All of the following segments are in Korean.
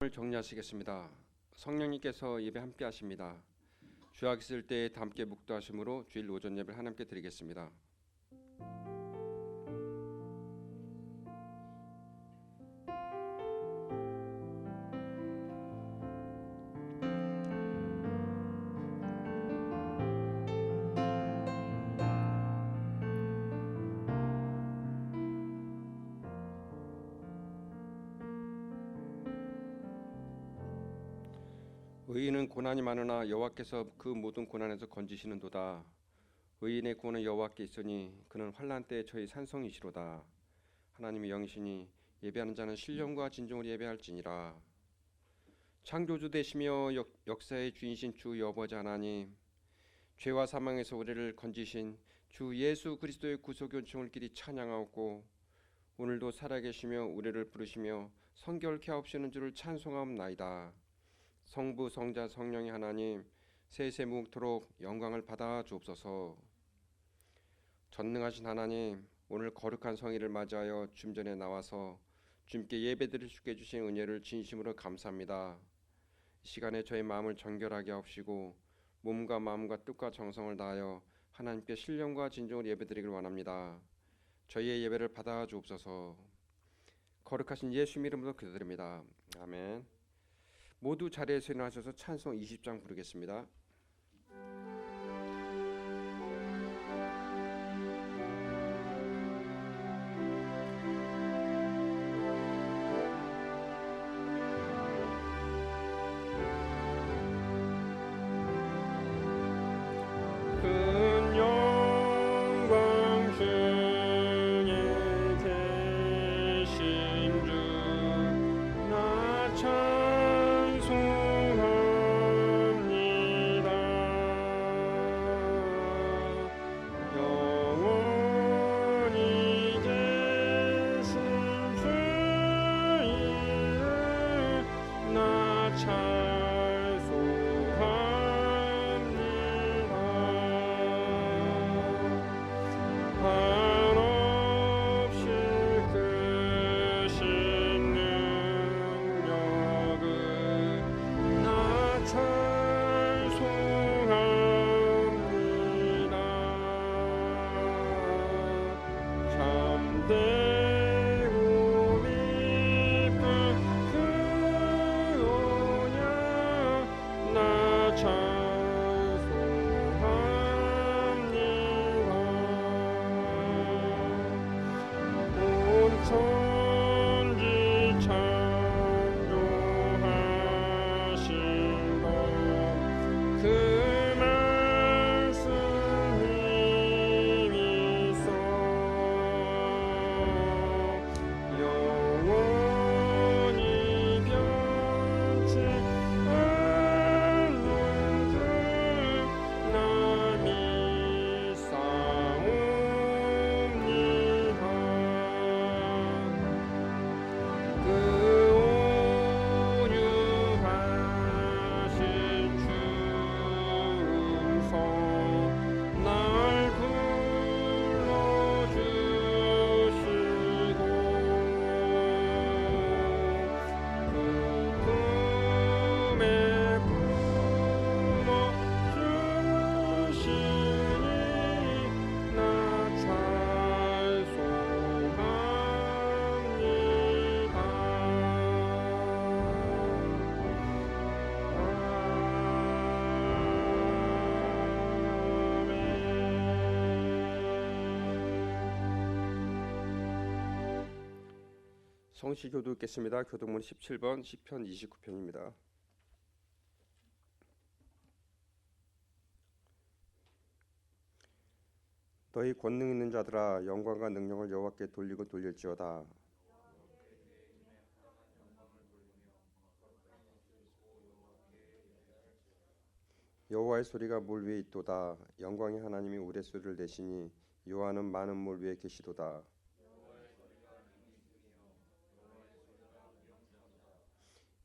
오늘 정리하시겠습니다. 성령님께서 예배 함께 하십니다. 주약 있을 때 함께 묵도하심으로 주일 오전 예배를 하나님께 드리겠습니다. 의인은 고난이 많으나 여호와께서 그 모든 고난에서 건지시는도다. 의인의 구원은 여호와께 있으니 그는 환난 때에 저희 산성이시로다. 하나님의 영이시니 예배하는 자는 신령과 진정으로 예배할지니라. 창조주 되시며 역사의 주인이신 주 여호와자 하나님, 죄와 사망에서 우리를 건지신 주 예수 그리스도의 구속 은총을 길이 찬양하옵고 오늘도 살아계시며 우리를 부르시며 성결케 하옵시는 주를 찬송하옵나이다. 성부 성자 성령의 하나님, 세세 무궁토록 영광을 받아 주옵소서. 전능하신 하나님, 오늘 거룩한 성일을 맞이하여 주님 전에 나와서 주님께 예배드릴 수 있게 해주신 은혜를 진심으로 감사합니다. 이 시간에 저의 마음을 정결하게 하옵시고 몸과 마음과 뜻과 정성을 다하여 하나님께 신령과 진정으로 예배드리길 원합니다. 저희의 예배를 받아 주옵소서. 거룩하신 예수 이름으로 기도드립니다. 아멘. 모두 자리에서 일어나셔서 찬송 20장 부르겠습니다. 성시교도 읽겠습니다. 교도문 17번 시편 29편입니다. 너희 권능 있는 자들아 영광과 능력을 여호와께 돌리고 돌릴지어다. 여호와의 소리가 물 위에 있도다. 영광의 하나님이 우레소리를 내시니 여호와는 많은 물 위에 계시도다.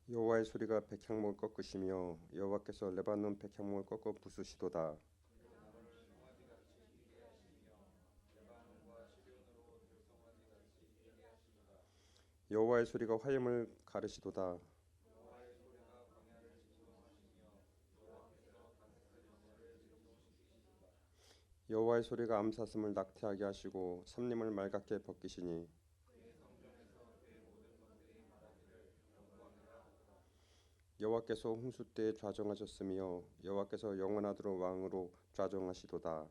여호와의 소리가 백향목을 꺾으시며 여호와께서 레바논 백향목을 꺾어 부수시도다. 여호와의 소리가 화염을 가르시도다. 여호와의 소리가 암사슴을 낙태하게 하시고 삼림을 말갛게 벗기시니 여호와께서 홍수 때에 좌정하셨으며 여호와께서 영원하도록 왕으로 좌정하시도다.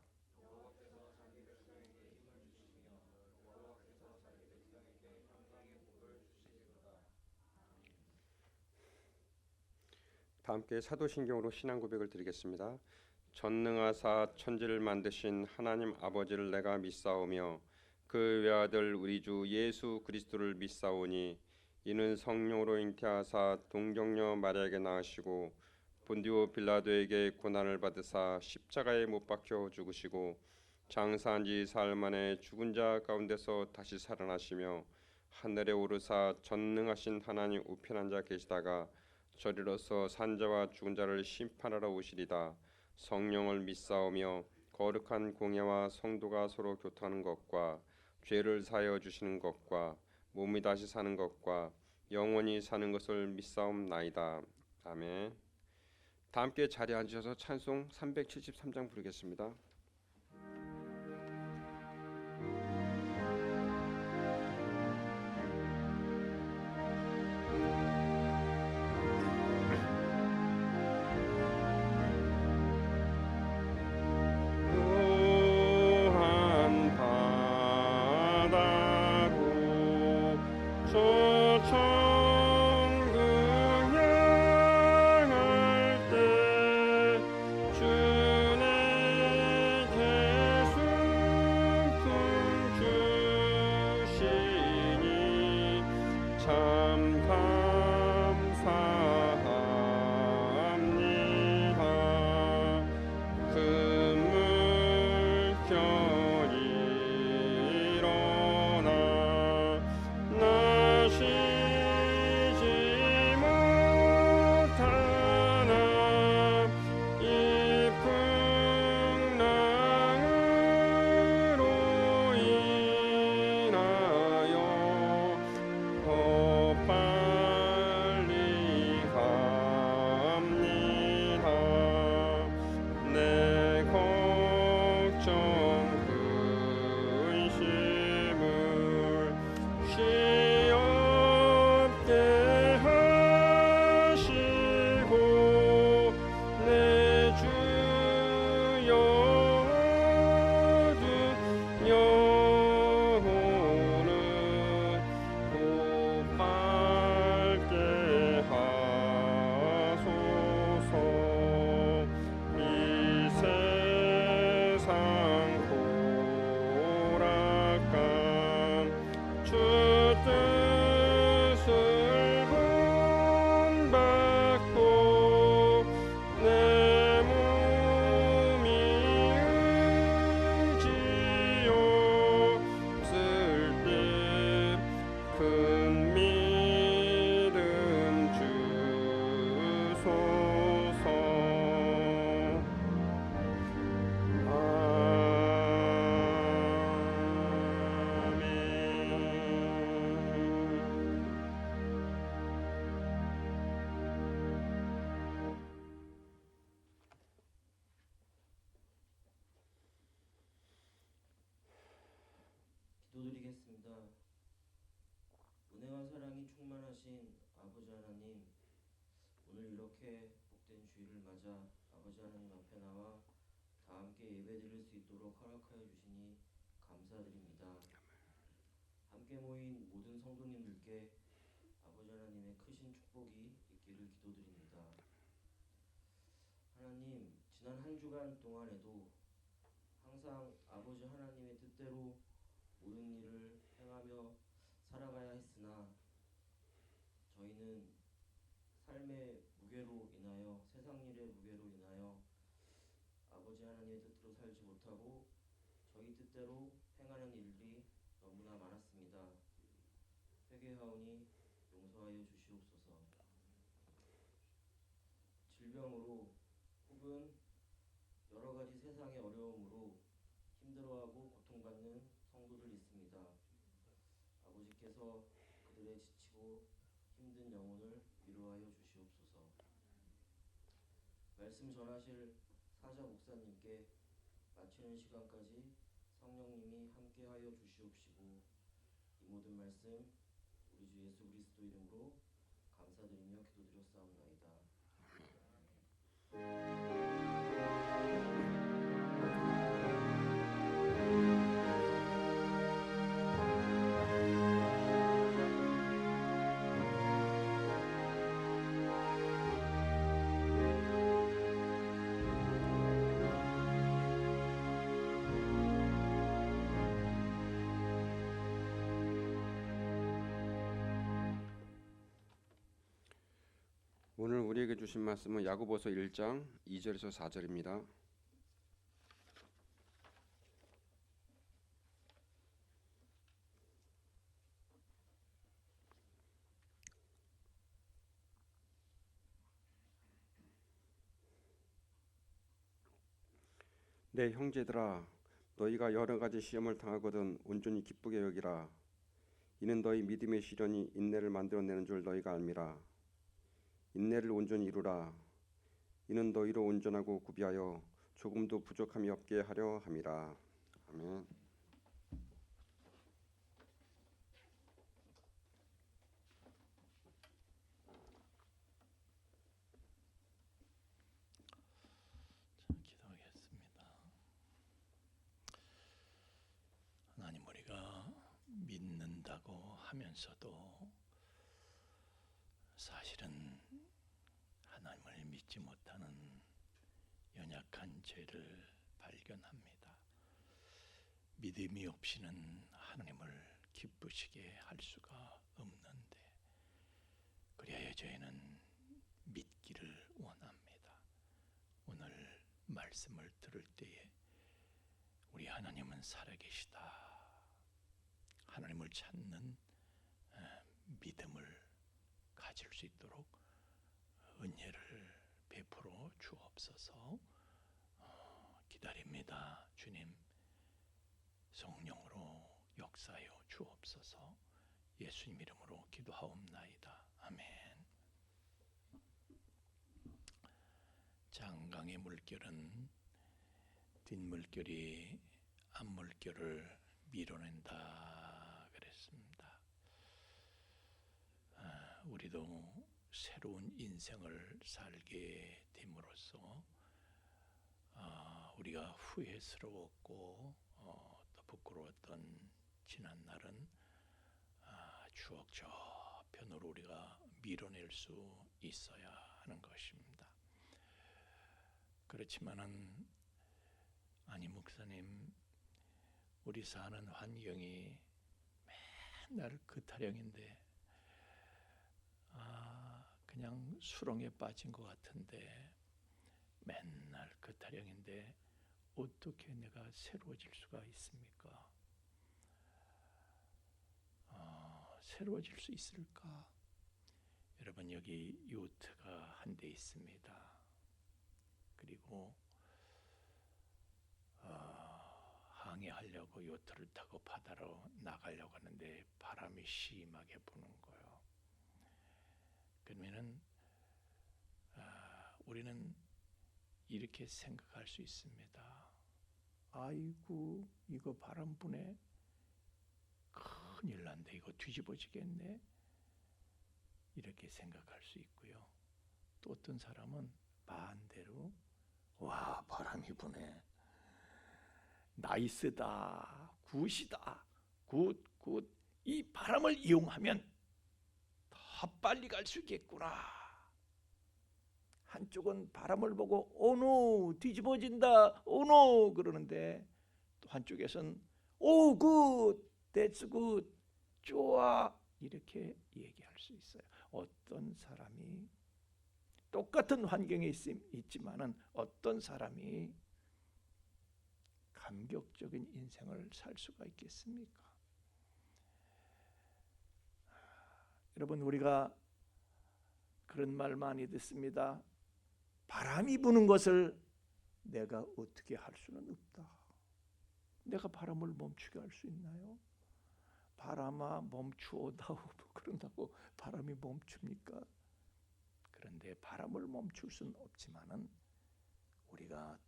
다 함께 사도신경으로 신앙 고백을 드리겠습니다. 전능하사 천지를 만드신 하나님 아버지를 내가 믿사오며 그 외아들 우리 주 예수 그리스도를 믿사오니 이는 성령으로 잉태하사 동정녀 마리아에게 낳으시고 본디오 빌라도에게 고난을 받으사 십자가에 못 박혀 죽으시고 장사한 지 사흘 만에 죽은 자 가운데서 다시 살아나시며 하늘에 오르사 전능하신 하나님 우편한 자 계시다가 저리로서 산자와 죽은 자를 심판하러 오시리다. 성령을 믿사오며 거룩한 공예와 성도가 서로 교통하는 것과 죄를 사하여 주시는 것과 몸이 다시 사는 것과 영원히 사는 것을 믿사옵나이다. 아멘. 다 함께 자리에 앉으셔서 찬송 373장 부르겠습니다. 기도드리겠습니다. 은혜와 사랑이 충만하신 아버지 하나님, 오늘 이렇게 복된 주일을 맞아 아버지 하나님 앞에 나와 다 함께 예배드릴 수 있도록 허락하여 주시니 감사드립니다. 함께 모인 모든 성도님들께 아버지 하나님의 크신 축복이 있기를 기도드립니다. 하나님, 지난 한 주간 동안에도 항상 아버지 하나님의 뜻대로 모든 일을 행하며 살아가야 했으나 저희는 삶의 무게로 인하여, 세상 일의 무게로 인하여 아버지 하나님의 뜻대로 살지 못하고 저희 뜻대로 행하는 일들이 너무나 많았습니다. 회개하오니 용서하여 주시옵소서. 질병으로 혹은 여러 가지 세상의 어려움으로 힘들어하고 고통받는 성도들 있습니다. 아버지께서 그들의 지치고 힘든 영혼을 위로하여 주시옵소서. 말씀 전하실 사자 목사님께 마치는 시간까지 성령님이 함께하여 주시옵시고 이 모든 말씀 우리 주 예수 그리스도 이름으로 감사드리며 기도드렸사옵나이다. 오늘 우리에게 주신 말씀은 야고보서 1장 2절에서 4절입니다. 내 형제들아, 너희가 여러 가지 시험을 당하거든 온전히 기쁘게 여기라. 이는 너희 믿음의 시련이 인내를 만들어내는 줄 너희가 알미라. 인내를 온전히 이루라. 이는 너희로 온전하고 구비하여 조금도 부족함이 없게 하려 함이라. 아멘. 기도하겠습니다. 하나님, 우리가 믿는다고 하면서도 사실은 하나님을 믿지 못하는 연약한 죄를 발견합니다. 믿음이 없이는 하나님을 기쁘시게 할 수가 없는데, 그리하여 저희는 믿기를 원합니다. 오늘 말씀을 들을 때에 우리 하나님은 살아계시다, 하나님을 찾는 믿음을 가질 수 있도록 은혜를 베풀어 주옵소서. 기다립니다. 주님, 성령으로 역사하여 주옵소서. 예수님 이름으로 기도하옵나이다. 아멘. 장강의 물결은 뒷물결이 앞물결을 밀어낸다 그랬습니다. 우리도 새로운 인생을 살게 됨으로써 우리가 후회스러웠고 또 부끄러웠던 지난 날은 추억 저편으로 우리가 밀어낼 수 있어야 하는 것입니다. 그렇지만은, 아니 목사님, 우리 사는 환경이 맨날 그 타령인데 그냥 수렁에 빠진 것 같은데, 맨날 그 타령인데 어떻게 내가 새로워질 수가 있습니까? 새로워질 수 있을까? 여러분, 여기 요트가 한 대 있습니다. 그리고 항해하려고 요트를 타고 바다로 나가려고 하는데 바람이 심하게 부는 거예요. 그러면은 우리는 이렇게 생각할 수 있습니다. 아이고, 이거 바람 부네. 큰일 난다. 이거 뒤집어지겠네. 이렇게 생각할 수 있고요. 또 어떤 사람은 반대로, 와, 바람이 부네. 나이스다. 굿이다. 굿. 이 바람을 이용하면 더 빨리 갈 수 있겠구나. 한쪽은 바람을 보고 오노 뒤집어진다, 오노 그러는데, 또 한쪽에선 오 굿, that's good, 좋아, 이렇게 얘기할 수 있어요. 어떤 사람이 똑같은 환경에 있지만은 어떤 사람이 감격적인 인생을 살 수가 있겠습니까? 여러분, 우리가 그런 말 많이 듣습니다. 바람이 부는 것을 내가 어떻게 할 수는 없다. 내가 바람을 멈추게 할 수 있나요? 바람아 멈추어다오, 그런다고 바람이 멈춥니까? 그런데 바람을 멈출 수는 없지만은 우리가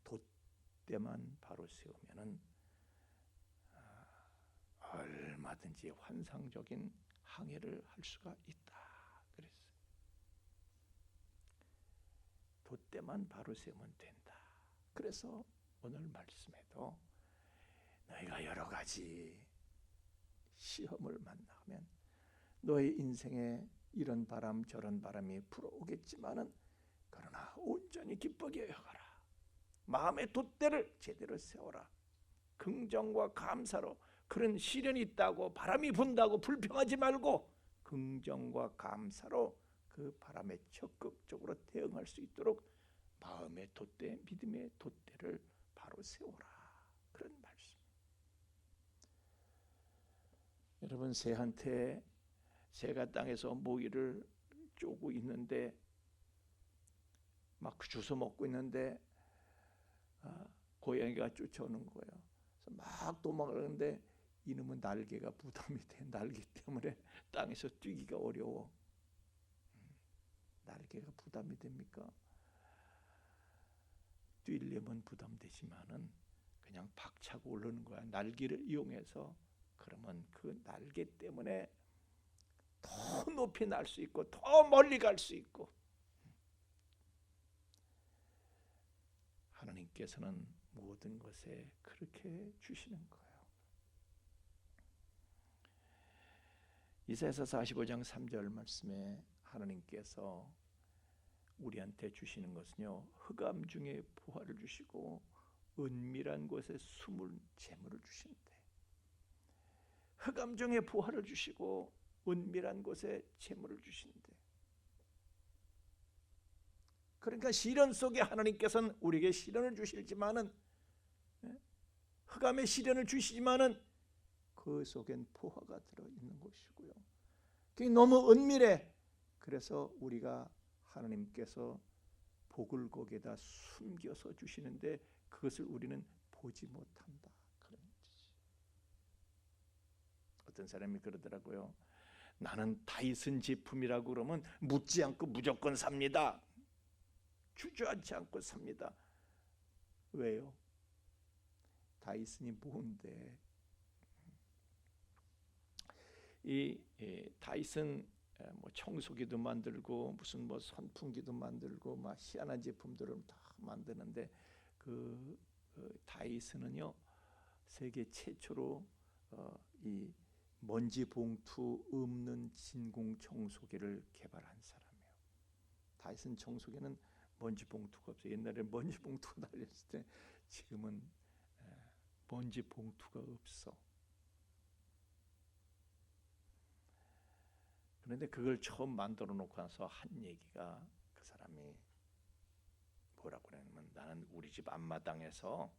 돛대만 바로 세우면은 얼마든지 환상적인 항해를 할 수가 있다 그랬어요. 돛대만 바로 세우면 된다. 그래서 오늘 말씀에도 너희가 여러 가지 시험을 만나면 너의 인생에 이런 바람 저런 바람이 불어오겠지만은 그러나 온전히 기쁘게 여겨라. 마음의 돛대를 제대로 세워라. 긍정과 감사로 그런 시련이 있다고 바람이 분다고 불평하지 말고 긍정과 감사로 그 바람에 적극적으로 대응할 수 있도록 마음의 돛대, 믿음의 돛대를 바로 세워라. 그런 말씀. 여러분, 새한테 새가 땅에서 모이를 쪼고 있는데 막 주워 먹고 있는데 고양이가 쫓아오는 거예요. 그래서 막 도망가는데 이놈은 날개가 부담이 돼. 날개 때문에 땅에서 뛰기가 어려워. 날개가 부담이 됩니까? 뛰려면 부담되지만은 그냥 박차고 오르는 거야. 날개를 이용해서. 그러면 그 날개 때문에 더 높이 날 수 있고 더 멀리 갈 수 있고. 하나님께서는 모든 것에 그렇게 주시는 거예요. 이사야서 45장 3절 말씀에 하나님께서 우리한테 주시는 것은요, 흑암 중에 부활을 주시고 은밀한 곳에 숨은 재물을 주신대. 흑암 중에 부활을 주시고 은밀한 곳에 재물을 주신대. 그러니까 시련 속에 하나님께서는 우리에게 시련을 주시지만은, 흑암의 시련을 주시지만은 그 속엔 포화가 들어있는 것이고요. 그게 너무 은밀해. 그래서 우리가 하나님께서 복을 거기에다 숨겨서 주시는데 그것을 우리는 보지 못한다. 그런 뜻이지. 어떤 사람이 그러더라고요. 나는 다이슨 제품이라고 그러면 묻지 않고 무조건 삽니다. 주저앉지 않고 삽니다. 왜요? 다이슨이 뭔데? 이 다이슨 뭐 청소기도 만들고 무슨 뭐 선풍기도 만들고 막 희한한 제품들을 다 만드는데 그 다이슨은요 세계 최초로 이 먼지 봉투 없는 진공 청소기를 개발한 사람이에요. 다이슨 청소기는 먼지 봉투가 없어요. 옛날에 먼지 봉투가 달렸을 때 지금은 먼지 봉투가 없어. 그런데 그걸 처음 만들어 놓고 나서 한 얘기가 그 사람이 뭐라고 그러냐면 나는 우리 집 앞마당에서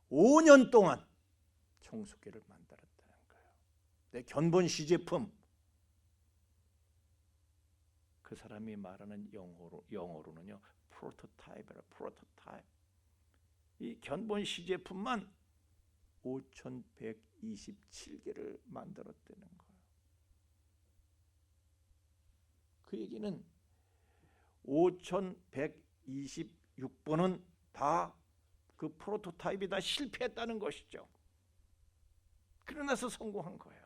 5년 동안 청소기를 만들었다는 거예요. 내 견본 시제품. 그 사람이 말하는 영어로는요 프로토타입이라 프로토타입. 이 견본 시제품만 5,127개를 만들었다는 거예요. 그 얘기는 5,126번은 다 그 프로토타입이 다 실패했다는 것이죠. 그러나서 성공한 거예요.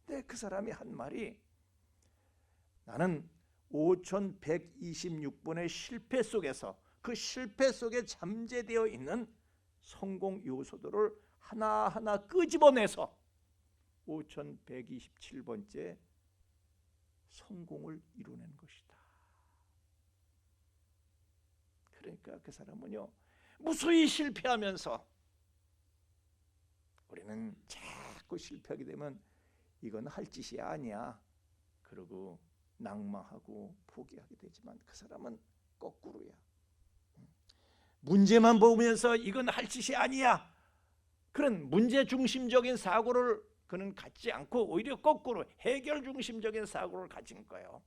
근데 그 사람이 한 말이 나는 5,126번의 실패 속에서 그 실패 속에 잠재되어 있는 성공 요소들을 하나하나 끄집어내서 5,127번째 성공을 이루는 것이다. 그러니까 그 사람은요 무수히 실패하면서 우리는 자꾸 실패하게 되면 이건 할 짓이 아니야 그러고 낙마하고 포기하게 되지만 그 사람은 거꾸로야. 문제만 보면서 이건 할 짓이 아니야 그런 문제 중심적인 사고를 그는 갖지 않고 오히려 거꾸로 해결 중심적인 사고를 가진 거예요.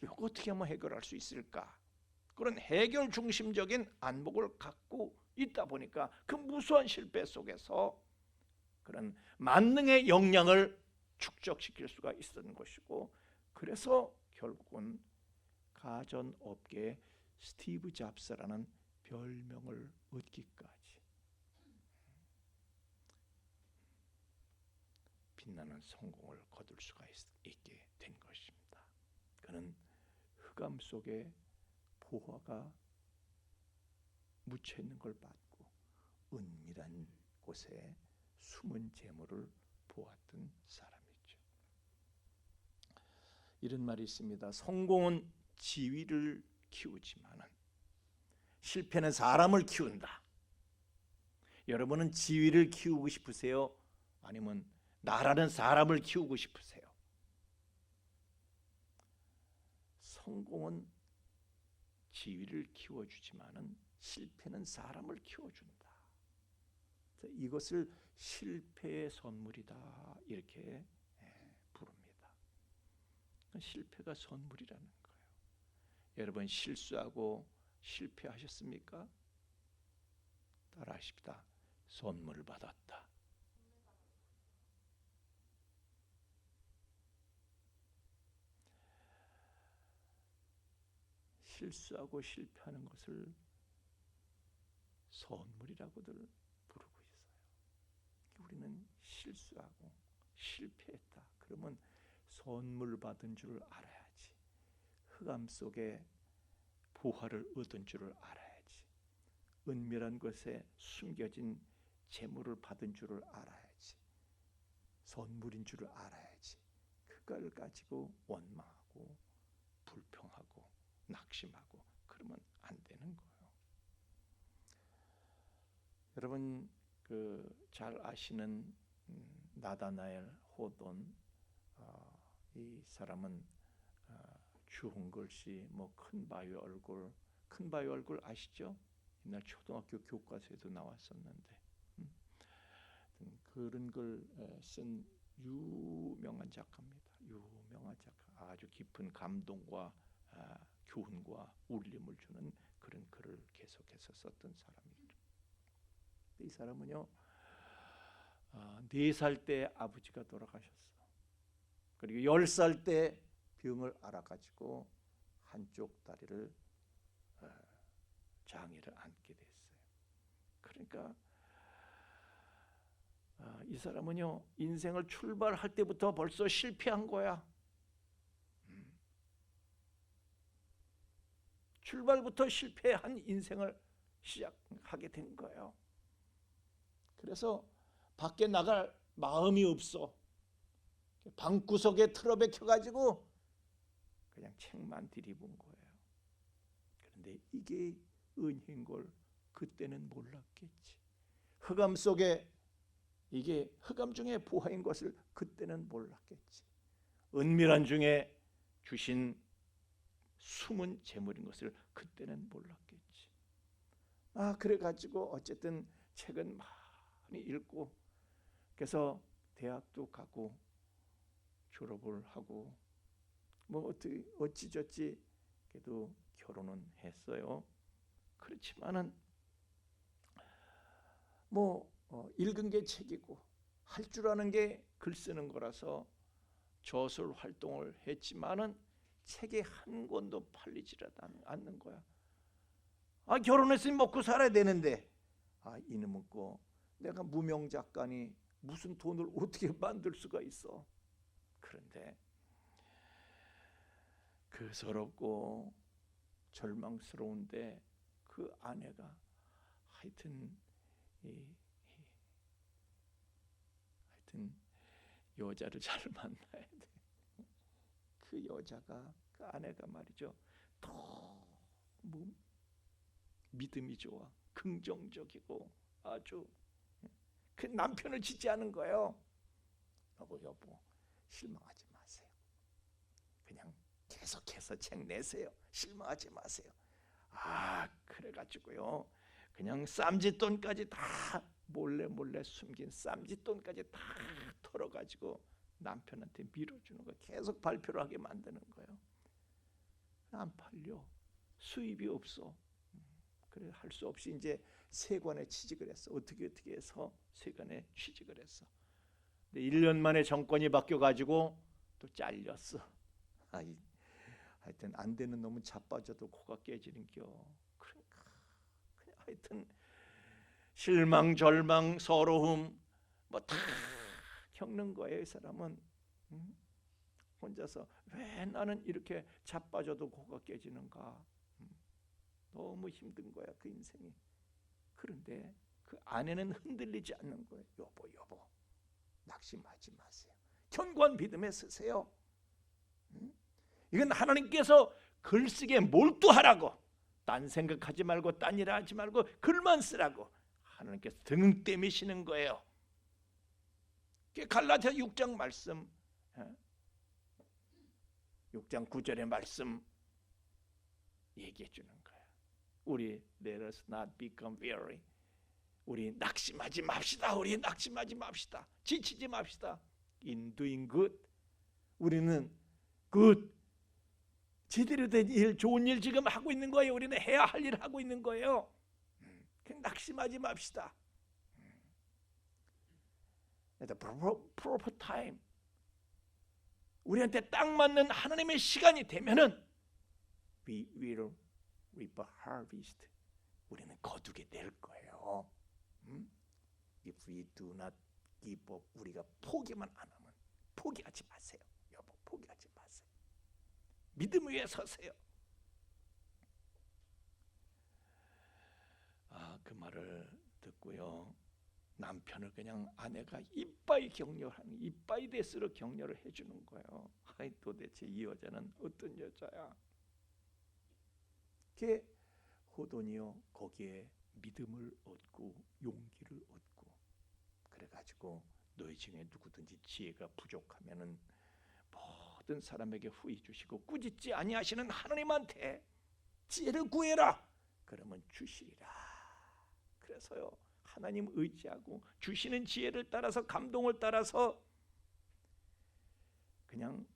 이거 어떻게 하면 해결할 수 있을까? 그런 해결 중심적인 안목을 갖고 있다 보니까 그 무수한 실패 속에서 그런 만능의 역량을 축적시킬 수가 있었던 것이고 그래서 결국은 가전업계에 스티브 잡스라는 별명을 얻기까지 빛나는 성공을 거둘 수가 있게 된 것입니다. 그는 흑암 속에 보화가 묻혀 있는 걸 봤고 은밀한 곳에 숨은 재물을 보았던 사람이죠. 이런 말이 있습니다. 성공은 지위를 키우지만은 실패는 사람을 키운다. 여러분은 지위를 키우고 싶으세요? 아니면 나라는 사람을 키우고 싶으세요? 성공은 지위를 키워주지만은 실패는 사람을 키워준다. 이것을 실패의 선물이다 이렇게 부릅니다. 실패가 선물이라는 거예요. 여러분 실수하고 실패하셨습니까? 따라하십시다. 선물 받았다. 실수하고 실패하는 것을 선물이라고들 부르고 있어요. 우리는 실수하고 실패했다. 그러면 선물 받은 줄 알아야지. 흑암 속에 보화를 얻은 줄을 알아야지. 은밀한 곳에 숨겨진 재물을 받은 줄을 알아야지. 선물인 줄을 알아야지. 그걸 가지고 원망하고 불평하고 낙심하고 그러면 안 되는 거예요. 여러분 잘 아시는 나다나엘 호돈, 이 사람은 주홍 글씨, 뭐 큰 바위 얼굴 아시죠? 옛날 초등학교 교과서에도 나왔었는데 그런 걸 쓴 유명한 작가입니다. 유명한 작가, 아주 깊은 감동과 교훈과 울림을 주는 그런 글을 계속해서 썼던 사람이죠. 이 사람은요, 4살 때 아버지가 돌아가셨어. 그리고 10살 때 병을 앓아가지고 한쪽 다리를 장애를 안게 됐어요. 그러니까 이 사람은요, 인생을 출발할 때부터 벌써 실패한 거야. 출발부터 실패한 인생을 시작하게 된 거예요. 그래서 밖에 나갈 마음이 없어. 방구석에 틀어박혀가지고 그냥 책만 들이본 거예요. 그런데 이게 은혜인 걸 그때는 몰랐겠지. 흑암 속에 이게 흑암 중에 보화인 것을 그때는 몰랐겠지. 은밀한 중에 주신 숨은 재물인 것을 그때는 몰랐겠지. 그래가지고 어쨌든 책은 많이 읽고 그래서 대학도 가고 졸업을 하고 뭐 어찌저찌 그래도 결혼은 했어요. 그렇지만은 뭐 읽은 게 책이고 할 줄 아는 게 글 쓰는 거라서 저술 활동을 했지만은 책이 한 권도 팔리질 않는 거야. 결혼했으니 먹고 살아야 되는데 이놈은 거 내가 무명 작가니 무슨 돈을 어떻게 만들 수가 있어. 그런데 그 서럽고 절망스러운데 그 아내가 하여튼 여자를 잘 만나야 돼. 그 여자가 그 아내가 말이죠. 너무 믿음이 좋아. 긍정적이고 아주 그 남편을 지지하는 거예요. 여보 실망하지 마세요. 그냥 계속해서 책 내세요. 실망하지 마세요. 그래가지고요. 그냥 쌈짓돈까지 다 몰래 숨긴 쌈짓돈까지 다 털어가지고 남편한테 밀어주는 거 계속 발표를 하게 만드는 거예요. 안 팔려. 수입이 없어. 그래 할 수 없이 이제 세관에 취직을 했어. 어떻게 해서 세관에 취직을 했어. 근데 1년 만에 정권이 바뀌어가지고 또 잘렸어. 하여튼 안 되는 놈은 자빠져도 코가 깨지는겨. 그러니까 그냥 하여튼 실망, 절망, 서러움 뭐 다 겪는 거예요. 이 사람은 혼자서 왜 나는 이렇게 자빠져도 코가 깨지는가. 너무 힘든 거야 그 인생이. 그런데 그 안에는 흔들리지 않는 거예요. 여보 낙심하지 마세요. 견고한 믿음에 서세요. 이건 하나님께서 글쓰기에 몰두하라고, 딴 생각하지 말고 딴 일 하지 말고 글만 쓰라고 하나님께서 등 떼미시는 거예요. 갈라디아 6장 말씀, 6장 9절의 말씀 얘기해 주는 거예요. 우리 let us not become weary. 우리 낙심하지 맙시다. 우리 낙심하지 맙시다. 지치지 맙시다. In doing good. 우리는 good, 제대로 된 일, 좋은 일 지금 하고 있는 거예요. 우리는 해야 할 일 하고 있는 거예요. 그냥 낙심하지 맙시다. The proper time. 우리한테 딱 맞는 하나님의 시간이 되면은 we will reap a harvest. 우리는 거두게 될 거예요. If we do not give up, 우리가 포기만 안 하면, 포기하지 마세요. 여보, 포기하지 마세요. 믿음 위에 서세요. 그 말을 듣고요, 남편을 그냥 아내가 이빠이 격려하는, 이빠이 데스로 격려를 해주는 거예요. 도대체 이 여자는 어떤 여자야? 그게 호돈이요, 거기에 믿음을 얻고 용기를 얻고, 그래가지고 너희 중에 누구든지 지혜가 부족하면은 모든 사람에게 후히 주시고 꾸짖지 아니하시는 하나님한테 지혜를 구해라. 그러면 주시리라. 그래서요, 하나님 의지하고 주시는 지혜를 따라서, 감동을 따라서 그냥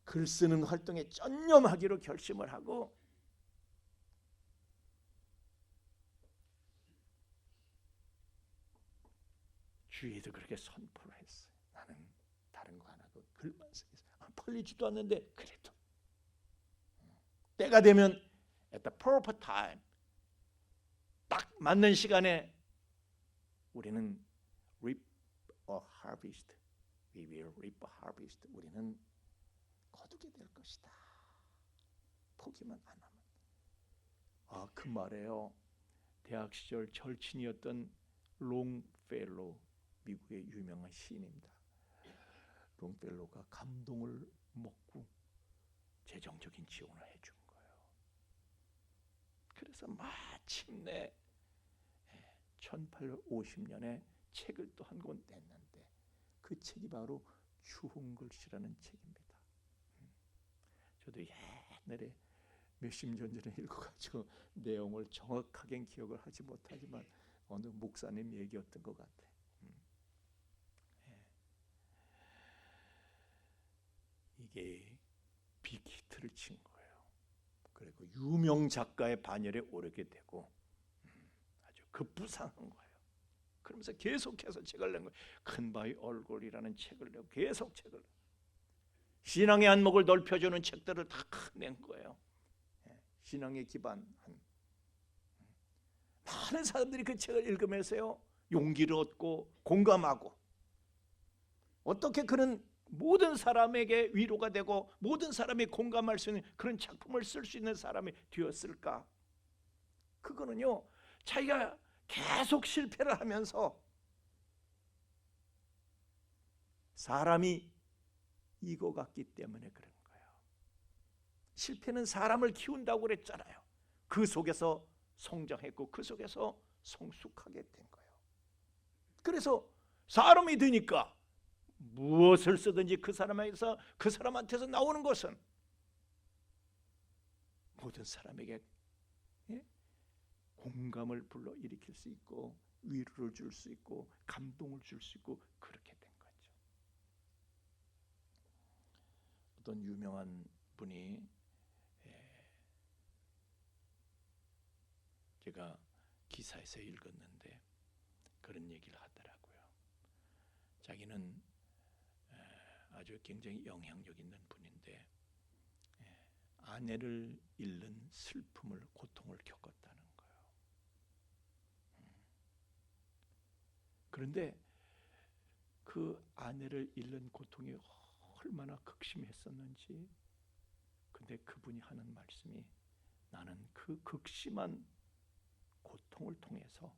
글 쓰는 활동에 전념하기로 결심을 하고, 주위에도 그렇게 선포를 했어요. 나는 다른 거 안 하고 글만 쓰겠어요. 팔리지도 않는데 그래도 때가 되면 at the proper time, 딱 맞는 시간에 우리는 reap a harvest. We will reap a harvest. 우리는 거두게 될 것이다. 포기만 안 하면. 그 말에요, 대학 시절 절친이었던 롱펠로우, 미국의 유명한 시인입니다. 롱펠로우가 감동을 먹고 재정적인 지원을 해준 거예요. 그래서 마침내 1850년에 책을 또 한 권 냈는데, 그 책이 바로 추홍글씨라는 책입니다. 저도 옛날에 몇십 년 전에 읽어가지고 내용을 정확하게 기억을 하지 못하지만 어느 목사님 얘기였던 것 같아. 이게 빅히트를 친 거예요. 그리고 유명 작가의 반열에 오르게 되고 아주 급부상한 거예요. 그러면서 계속해서 책을 낸 거예요. 큰바위 얼굴이라는 책을 내고 계속 책을, 신앙의 안목을 넓혀주는 책들을 다 낸 거예요. 신앙에 기반한. 많은 사람들이 그 책을 읽으면서요, 용기를 얻고 공감하고, 어떻게 그런 모든 사람에게 위로가 되고 모든 사람이 공감할 수 있는 그런 작품을 쓸 수 있는 사람이 되었을까? 그거는요, 자기가 계속 실패를 하면서, 사람이 익어갔기 때문에 그런 거예요. 실패는 사람을 키운다고 그랬잖아요. 그 속에서 성장했고 그 속에서 성숙하게 된 거예요. 그래서 사람이 되니까 무엇을 쓰든지 그 사람한테서 나오는 것은 모든 사람에게 공감을 불러일으킬 수 있고, 위로를 줄 수 있고, 감동을 줄 수 있고, 그렇게 된 거죠. 어떤 유명한 분이, 제가 기사에서 읽었는데 그런 얘기를 하더라고요. 자기는 아주 굉장히 영향력 있는 분인데 아내를 잃는 슬픔을, 고통을 겪었다는 거예요. 그런데 그 아내를 잃는 고통이 얼마나 극심했었는지, 근데 그분이 하는 말씀이, 나는 그 극심한 고통을 통해서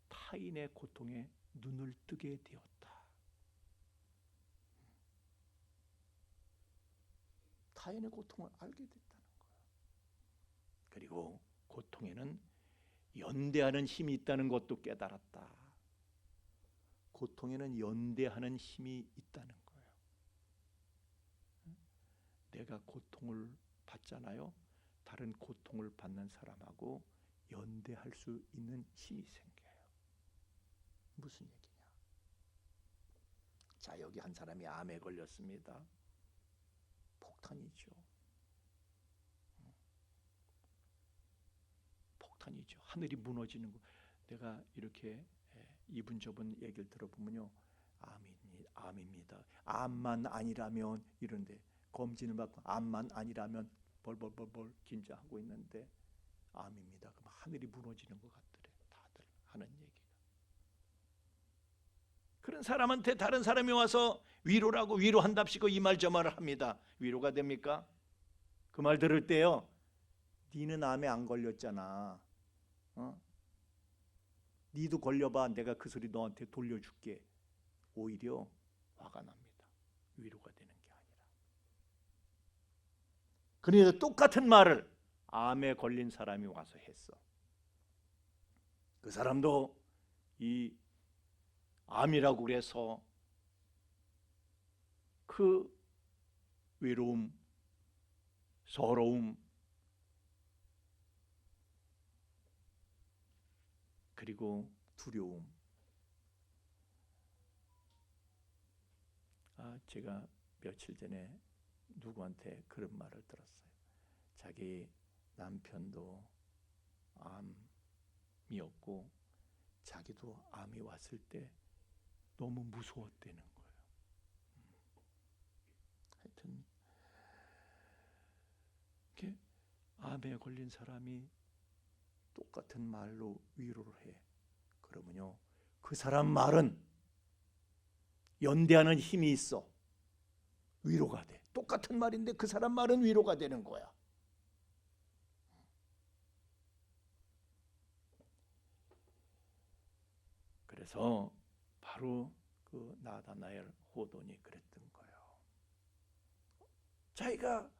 타인의 고통에 눈을 뜨게 되었다. 타인의 고통을 알게 됐다는 거예요. 그리고 고통에는 연대하는 힘이 있다는 것도 깨달았다. 고통에는 연대하는 힘이 있다는 거예요. 내가 고통을 받잖아요. 다른 고통을 받는 사람하고 연대할 수 있는 힘이 생겨요. 무슨 얘기냐? 자, 여기 한 사람이 암에 걸렸습니다. 폭탄이죠. 폭탄이죠. 하늘이 무너지는 거. 내가 이렇게 이분 저분 얘기를 들어보면요, 암입니다. 암만 아니라면 이런데, 검진을 받고 암만 아니라면 벌벌벌벌 긴장하고 있는데 암입니다. 그럼 하늘이 무너지는 것 같더래. 다들 하는 얘기가. 그런 사람한테 다른 사람이 와서 위로라고 위로한답시고 이 말 저 말을 합니다. 위로가 됩니까? 그 말 들을 때요, 니는 암에 안 걸렸잖아. 니도 걸려봐. 내가 그 소리 너한테 돌려줄게. 오히려 화가 납니다. 위로가 되는 게 아니라. 그런데 똑같은 말을 암에 걸린 사람이 와서 했어. 그 사람도 이 암이라고 그래서 그 외로움, 서러움, 그리고 두려움. 제가 며칠 전에 누구한테 그런 말을 들었어요. 자기 남편도 암이었고 자기도 암이 왔을 때 너무 무서웠다는 거예요. 하여튼 이렇게 암에 걸린 사람이 똑같은 말로 위로를 해. 그러면요, 그 사람 말은 연대하는 힘이 있어. 위로가 돼. 똑같은 말인데 그 사람 말은 위로가 되는 거야. 그래서 바로 그 나다나엘 호돈이 그랬던 거예요. 자기가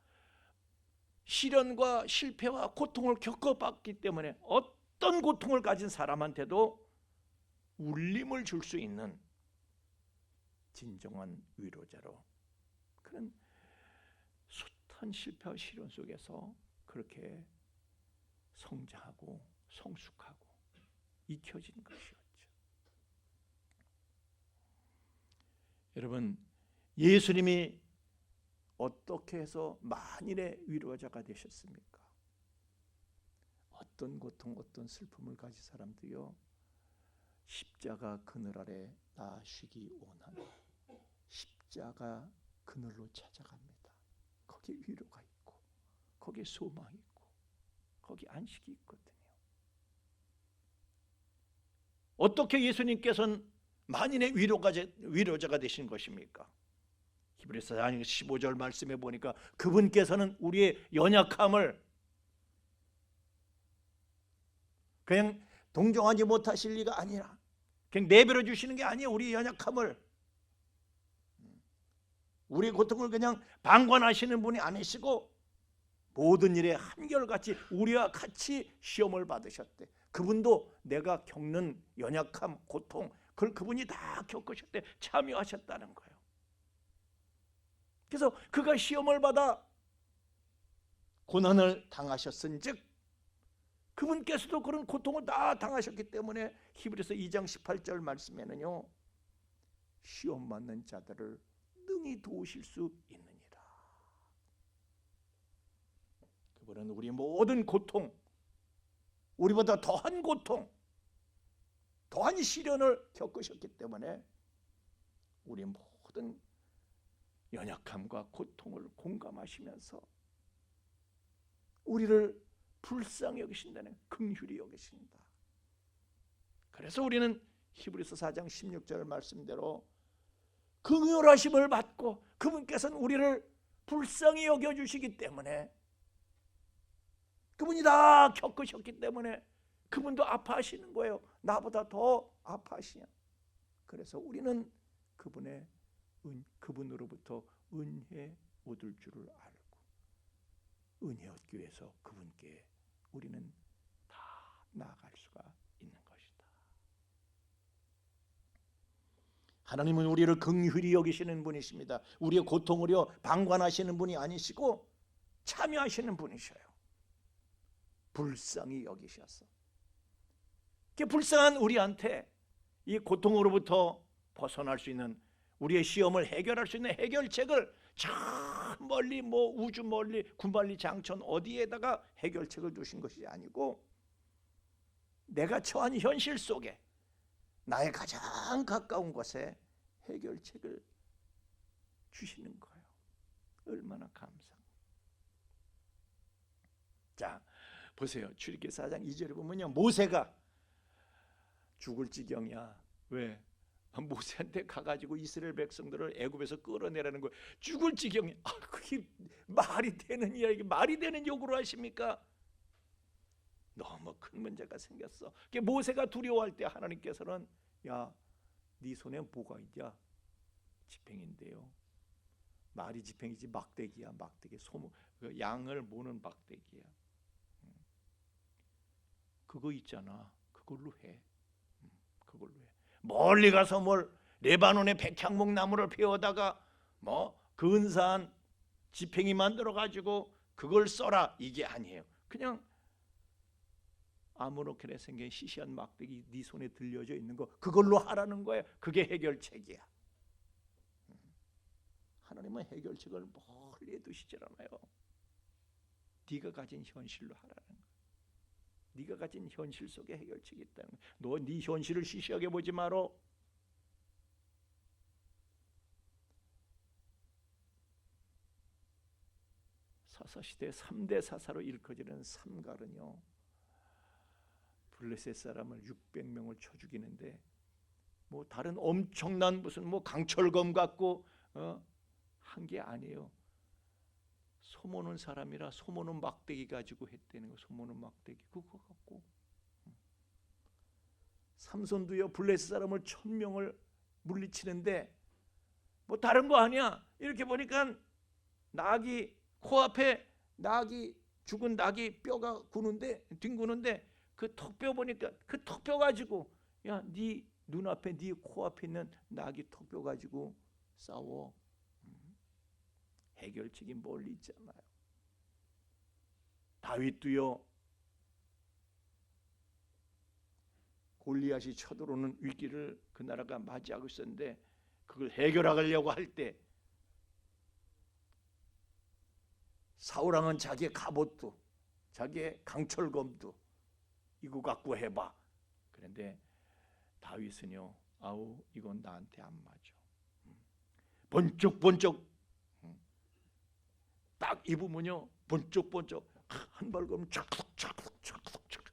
시련과 실패와 고통을 겪어봤기 때문에 어떤 고통을 가진 사람한테도 울림을 줄 수 있는 진정한 위로자로, 그런 숱한 실패와 시련 속에서 그렇게 성장하고 성숙하고 익혀진 것이었죠. 여러분, 예수님이 어떻게 해서 만일의 위로자가 되셨습니까? 어떤 고통, 어떤 슬픔을 가진 사람도요, 십자가 그늘 아래 나 쉬기 원하는 십자가 그늘로 찾아갑니다. 거기 위로가 있고, 거기 소망이 있고, 거기 안식이 있거든요. 어떻게 예수님께서는 만인의 위로자가 되신 것입니까? 히브리서 4장 15절 말씀에 보니까 그분께서는 우리의 연약함을 그냥 동정하지 못하실 리가 아니라 그냥 내버려 주시는 게 아니에요. 우리의 연약함을, 우리의 고통을 그냥 방관하시는 분이 아니시고 모든 일에 한결같이 우리와 같이 시험을 받으셨대. 그분도 내가 겪는 연약함, 고통, 그걸 그분이 다 겪으셨대. 참여하셨다는 거예요. 그래서 그가 시험을 받아 고난을 당하셨은즉 그분께서도 그런 고통을 다 당하셨기 때문에 히브리서 2장 18절 말씀에는요, 시험 받는 자들을 능히 도우실 수 있느니라. 그분은 우리 모든 고통, 우리보다 더한 고통, 더한 시련을 겪으셨기 때문에 우리 모든 연약함과 고통을 공감하시면서 우리를 불쌍히 여기신다는, 긍휼히 여기신다. 그래서 우리는 히브리서 4장 16절 말씀대로 긍휼하심을 받고 그분께서는 우리를 불쌍히 여겨주시기 때문에, 그분이 다 겪으셨기 때문에 그분도 아파하시는 거예요. 나보다 더 아파하시냐. 그래서 우리는 그분으로부터 은혜 얻을 줄을 알고 은혜 얻기 위해서 그분께 우리는 다 나아갈 수가 있는 것이다. 하나님은 우리를 긍휼히 여기시는 분이십니다. 우리의 고통으로 방관하시는 분이 아니시고 참여하시는 분이셔요. 불쌍히 여기셔서 불쌍한 우리한테 이 고통으로부터 벗어날 수 있는, 우리의 시험을 해결할 수 있는 해결책을 저 멀리 우주 멀리 군발리 장천 어디에다가 해결책을 두신 것이 아니고 내가 처한 현실 속에 나의 가장 가까운 곳에 해결책을 주시는 거예요. 얼마나 감사합니다. 자, 보세요. 출애굽기 4장 2절에 보면요, 모세가 죽을 지경이야. 왜? 모세한테 가가지고 이스라엘 백성들을 애굽에서 끌어내라는 거예요. 죽을 지경이. 그게 말이 되는 이야기, 말이 되는 요구를 하십니까? 너무 큰 문제가 생겼어. 모세가 두려워할 때 하나님께서는, 야, 네 손에 뭐가 있냐? 지팽인데요. 말이 지팽이지 막대기야. 막대기. 양을 모는 막대기야. 그거 있잖아. 그걸로 해. 그걸로 해. 멀리 가서 레바논의 백향목 나무를 베어다가 근사한 지팽이 만들어 가지고 그걸 써라, 이게 아니에요. 그냥 아무렇게나 생긴 시시한 막대기 네 손에 들려져 있는 거, 그걸로 하라는 거예요. 그게 해결책이야. 하나님은 해결책을 멀리 두시질 않아요. 네가 가진 현실로 하라는 거예요. 네가 가진 현실 속에 해결책이 있다는 거야. 너 네 현실을 시시하게 보지 마라. 사사시대 3대 사사로 일컬어지는 삼갈은요, 블레셋 사람을 600명을 쳐 죽이는데 다른 엄청난 무슨 강철검 갖고 한 게 아니에요. 소모는 사람이라 소모는 막대기 가지고 했다는 거. 소모는 막대기 그거 갖고. 삼손도요, 블레셋 사람을 1000명을 물리치는데 다른 거 아니야. 이렇게 보니까 낙이 코앞에 죽은 낙이 뼈가 뒹구는데 그 턱뼈 보니까 그 턱뼈 가지고, 야, 네 눈앞에 네 코앞에 있는 낙이 턱뼈 가지고 싸워. 해결책이 멀리 있지 않아요. 다윗도요, 골리앗이 쳐들어오는 위기를 그 나라가 맞이하고 있었는데 그걸 해결하려고 할 때 사울왕은 자기의 갑옷도 자기의 강철검도 이거 갖고 해봐. 그런데 다윗은요, 이건 나한테 안 맞아. 번쩍번쩍 딱 입으면요, 번쩍번쩍 한 발걸음 착착착착착,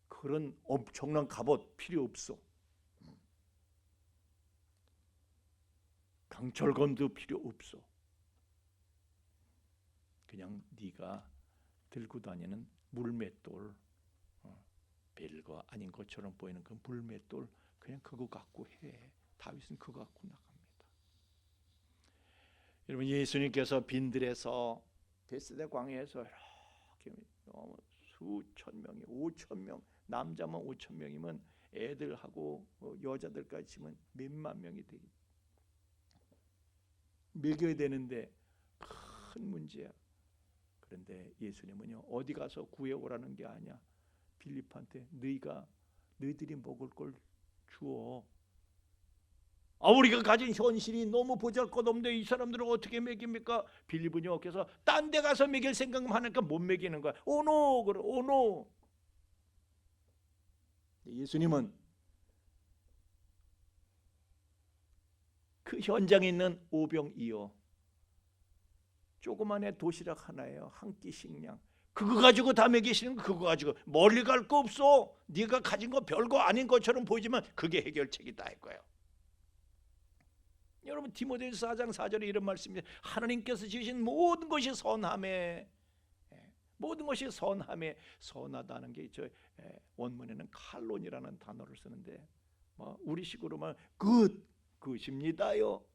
그런 엄청난 갑옷 필요 없어. 강철검도 필요 없어. 그냥 네가 들고 다니는 물맷돌, 별거 아닌 것처럼 보이는 그 물맷돌, 그냥 그거 갖고 해. 다윗은 그거 갖고 나갑니다. 여러분, 예수님께서 빈들에서 베세다 광야에서 이렇게 수천 명이, 5,000명, 남자만 5,000명이면 애들하고 여자들까지 치면 몇만 명이 되기 먹여야 되는데 큰 문제야. 그런데 예수님은요, 어디 가서 구해오라는 게 아니야. 빌립한테 너희들이 먹을 걸 주어. 우리가 가진 현실이 너무 보잘것없는데 이 사람들은 어떻게 먹입니까? 빌립은요, 그래서 딴 데 가서 먹일 생각만 하니까 못 먹이는 거야. 오노 그래, 오노. 예수님은 그 현장에 있는 오병이어, 조그만의 도시락 하나예요. 한 끼 식량. 그거 가지고 다 먹이시는 거, 그거 가지고 멀리 갈 거 없어. 네가 가진 거 별거 아닌 것처럼 보이지만 그게 해결책이다 이거예요. 여러분 디모데후서 4장 4절에 이런 말씀입니다. 하나님께서 지으신 모든 것이 선함에, 모든 것이 선함에, 선하다는 게 저 원문에는 칼론이라는 단어를 쓰는데 우리식으로 말 굿입니다요.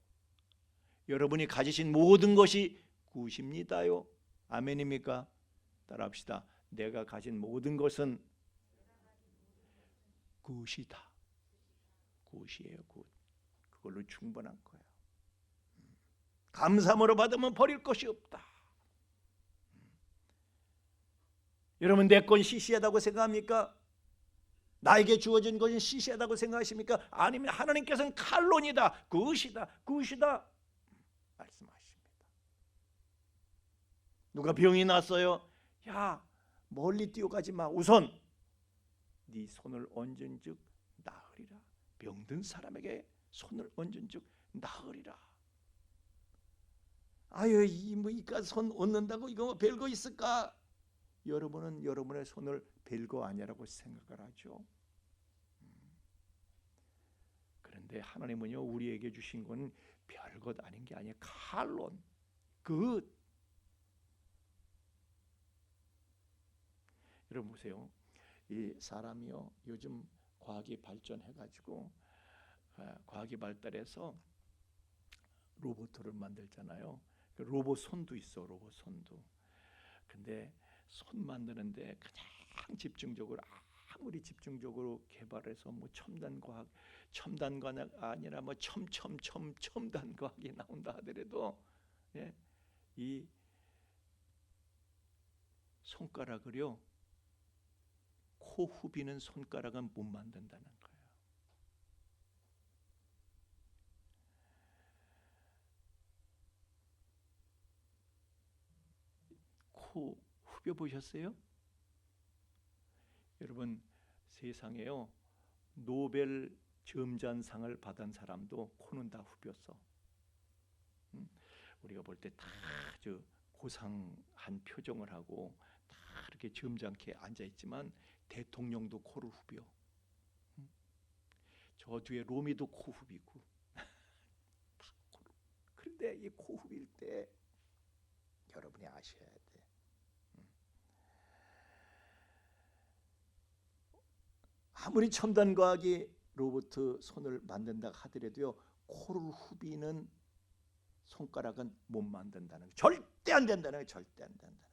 여러분이 가지신 모든 것이 굿입니다요. 아멘입니까? 따라합시다. 내가 가진 모든 것은 굿이다. 굿이에요. 굿. 그걸로 충분한 거예요. 감사함으로 받으면 버릴 것이 없다. 여러분 내 건 시시하다고 생각합니까? 나에게 주어진 것은 시시하다고 생각하십니까? 아니면 하나님께서는 칼론이다, 굿이다 말씀하십니다. 누가 병이 났어요? 야 멀리 뛰어가지 마. 우선 네 손을 얹은즉 나으리라. 병든 사람에게 손을 얹은즉 나으리라. 아유 이까 손 얹는다고 이거 뭐 별거 있을까? 여러분은 여러분의 손을 별거 아니라고 생각을 하죠. 그런데 하나님은요 우리에게 주신 건 별것 아닌 게 아니에요. 칼론, 굿. 여러분 보세요. 이 사람이요 요즘 과학이 발전해가지고 과학이 발달해서 로봇을 만들잖아요. 로봇 손도 있어, 로봇 손도. 근데 손 만드는데 가장 집중적으로 아무리 집중적으로 개발해서 뭐 첨단 과학 아니라 뭐 첨단 과학이 나온다 하더라도 이 손가락을요 코 후비는 손가락은 못 만든다는 거예요. 코 후벼 보셨어요? 여러분 세상에요 노벨 점잔상을 받은 사람도 코는 다 후벼서. 우리가 볼 때 다 저 고상한 표정을 하고 다 이렇게 점잖게 앉아 있지만 대통령도 코를 후벼. 저 뒤에 로미도 코 후비고 다 코로. 그런데 이 코 후빌 때 여러분이 아셔야 돼. 아무리 첨단 과학이 로봇 손을 만든다 하더라도요 코를 후비는 손가락은 못 만든다는 거. 절대 안 된다는 거. 절대 안 된다는 거.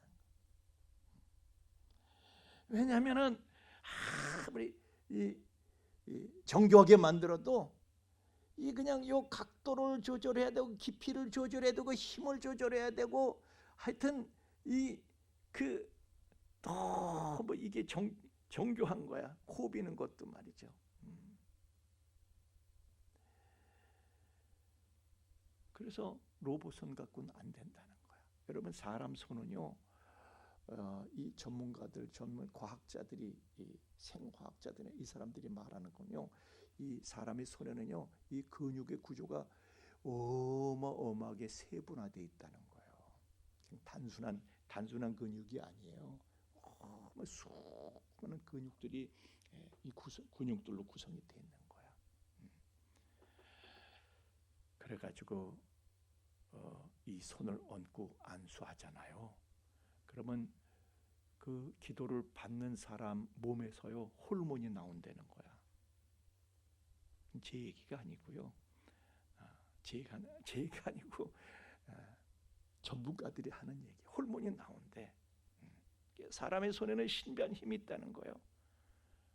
왜냐하면은 아무리 이 정교하게 만들어도 이 그냥 요 각도를 조절해야 되고 깊이를 조절해야 되고 힘을 조절해야 되고 하여튼 이 그 너무 이게 정교한 거야. 코 비는 것도 말이죠. 그래서 로봇손 갖고는 안 된다는 거야. 여러분 사람 손은요 이 전문가들, 전문 과학자들이, 이 생화학자들이 이 사람들이 말하는 건요, 이 사람의 손에는요 이 근육의 구조가 어마어마하게 세분화되어 있다는 거예요. 단순한 근육이 아니에요. 수많은 근육들이 이 근육들로 구성이 되어 있는 거야. 그래가지고 이 손을 얹고 안수하잖아요. 그러면 그 기도를 받는 사람 몸에서요 호르몬이 나온다는 거야. 제 얘기가 아니고요. 제 얘기가 아니고 전문가들이 하는 얘기. 호르몬이 나온대. 사람의 손에는 신비한 힘이 있다는 거예요.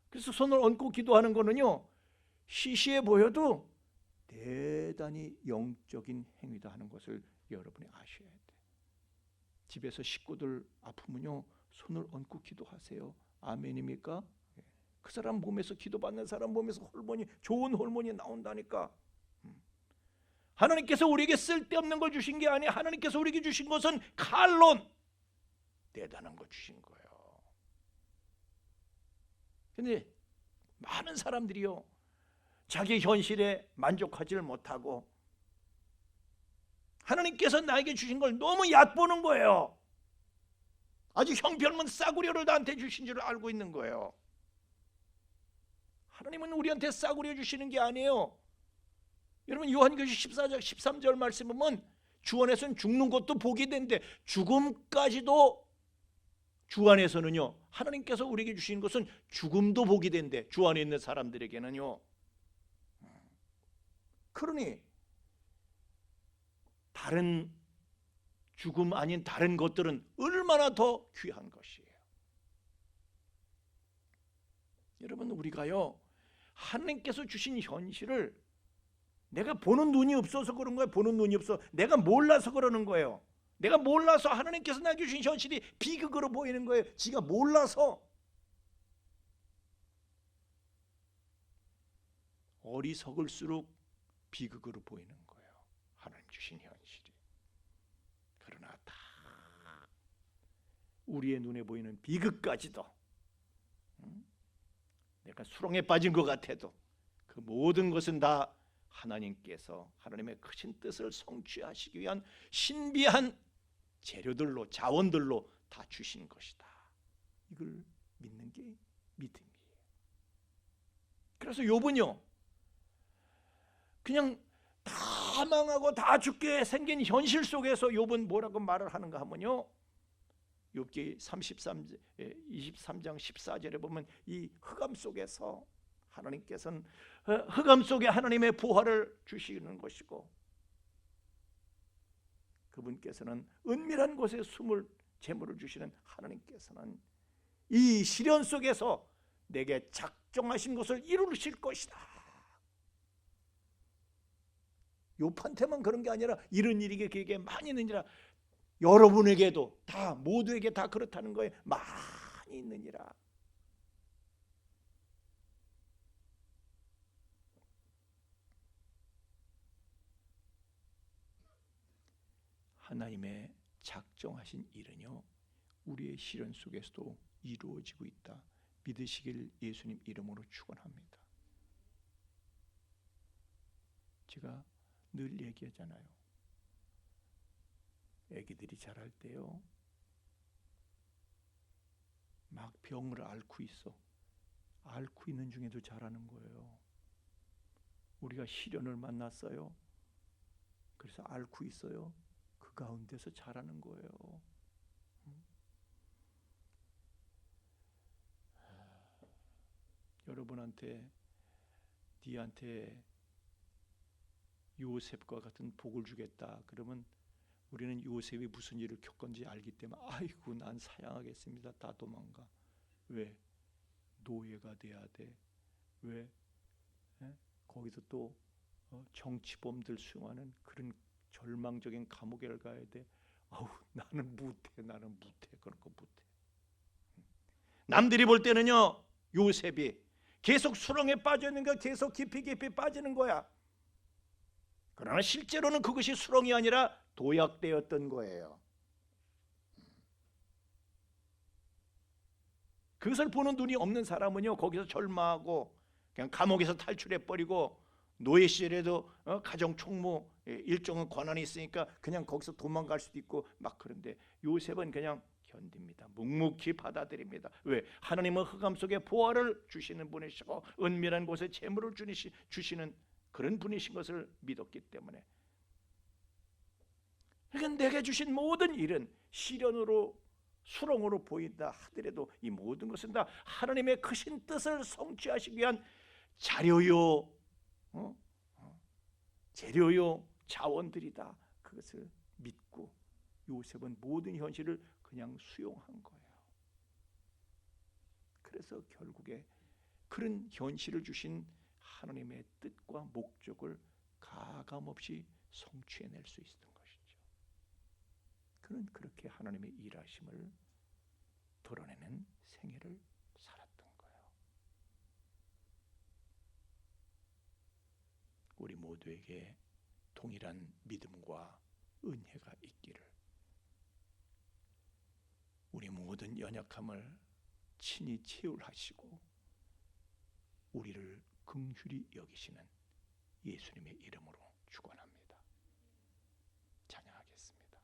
그래서 손을 얹고 기도하는 거는요 시시해 보여도 대단히 영적인 행위다 하는 것을 여러분이 아셔야 돼. 집에서 식구들 아프면요 손을 얹고 기도하세요. 아멘입니까? 그 사람 몸에서, 기도받는 사람 몸에서 좋은 호르몬이 나온다니까. 하나님께서 우리에게 쓸데없는 걸 주신 게 아니에요. 하나님께서 우리에게 주신 것은 칼론, 대단한 거 주신 거예요. 근데 많은 사람들이요 자기 현실에 만족하지를 못하고 하나님께서 나에게 주신 걸 너무 얕보는 거예요. 아주 형편없는 싸구려를 나한테 주신 줄 알고 있는 거예요. 하나님은 우리한테 싸구려 주시는 게 아니에요. 여러분 요한계시록 14장 13절 말씀 보면 주 안에서는 죽는 것도 복이 된데 죽음까지도 주 안에서는요 하나님께서 우리에게 주시는 것은 죽음도 복이 된대. 주 안에 있는 사람들에게는요. 그러니 다른 죽음 아닌 다른 것들은 얼마나 더 귀한 것이에요. 여러분 우리가요 하나님께서 주신 현실을 내가 보는 눈이 없어서 그런 거예요. 보는 눈이 없어. 내가 몰라서 그러는 거예요. 내가 몰라서 하나님께서 나에게 주신 현실이 비극으로 보이는 거예요. 지가 몰라서. 어리석을수록 비극으로 보이는 거예요. 하나님 주신 현실이. 그러나 다 우리의 눈에 보이는 비극까지도 내가 수렁에 빠진 것 같아도 그 모든 것은 다 하나님께서 하나님의 크신 뜻을 성취하시기 위한 신비한 재료들로 자원들로 다 주신 것이다. 이걸 믿는 게 믿음이에요. 그래서 욥은요 그냥 다 망하고 다 죽게 생긴 현실 속에서 욥은 뭐라고 말을 하는가 하면요 욥기 23장 14절에 보면 이 흑암 속에서 하나님께서는 흑암 속에 하나님의 부활을 주시는 것이고 그분께서는 은밀한 곳에 숨을 재물을 주시는 하나님께서는 이 시련 속에서 내게 작정하신 것을 이루실 것이다. 욥한테만 그런 게 아니라 이런 일이 그에게 많이 있느니라. 여러분에게도 다 모두에게 다 그렇다는 거에 많이 있느니라. 하나님의 작정하신 일은요 우리의 시련 속에서도 이루어지고 있다. 믿으시길 예수님 이름으로 축원합니다. 제가 늘 얘기하잖아요. 애기들이 자랄 때요 막 병을 앓고 있어. 앓고 있는 중에도 자라는 거예요. 우리가 시련을 만났어요. 그래서 앓고 있어요. 그 가운데서 자라는 거예요. 여러분한테 니한테 요셉과 같은 복을 주겠다. 그러면 우리는 요셉이 무슨 일을 겪은지 알기 때문에 아이고 난 사양하겠습니다. 다 도망가. 왜? 노예가 돼야 돼. 왜? 거기서 또 정치범들 수용하는 그런 절망적인 감옥에 가야 돼. 아우 나는 못해. 나는 못해. 그런 거 못해. 남들이 볼 때는요 요셉이 계속 수렁에 빠져 있는 거 계속 깊이 빠지는 거야. 그러나 실제로는 그것이 수렁이 아니라 도약되었던 거예요. 그것을 보는 눈이 없는 사람은요 거기서 절망하고 그냥 감옥에서 탈출해버리고 노예 시절에도 가정 총무 일종의 권한이 있으니까 그냥 거기서 도망갈 수도 있고 막 그런데 요셉은 그냥 견딥니다. 묵묵히 받아들입니다. 왜? 하나님은 흑암 속에 보화를 주시는 분이시고 은밀한 곳에 재물을 주시는 그런 분이신 것을 믿었기 때문에 그러니까 내게 주신 모든 일은 시련으로 수렁으로 보인다 하더라도 이 모든 것은 다 하나님의 크신 뜻을 성취하시기 위한 자료요 재료요 자원들이다. 그것을 믿고 요셉은 모든 현실을 그냥 수용한 거예요. 그래서 결국에 그런 현실을 주신 하나님의 뜻과 목적을 가감없이 성취해낼 수 있었던 것이죠. 그는 그렇게 하나님의 일하심을 드러내는 생애를 살았던 거예요. 우리 모두에게 동일한 믿음과 은혜가 있기를, 우리 모든 연약함을 친히 채울하시고 우리를 긍휼히 여기시는 예수님의 이름으로 축원합니다. 찬양하겠습니다.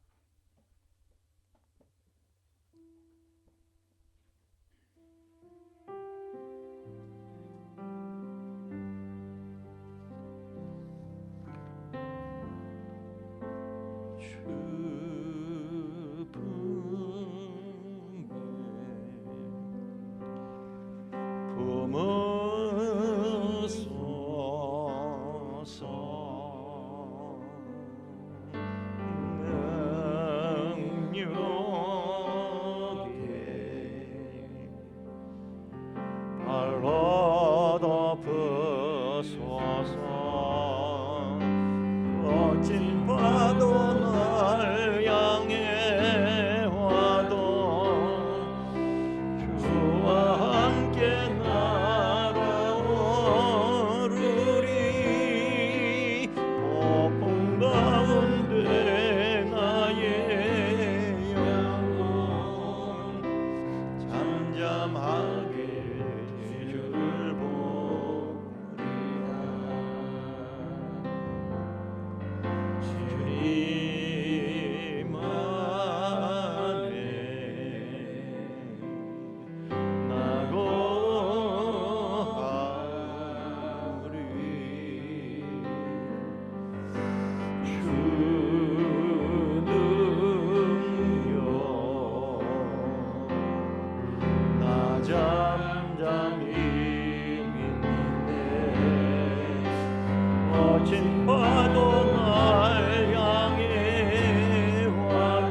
거친 파도 날 향해 와도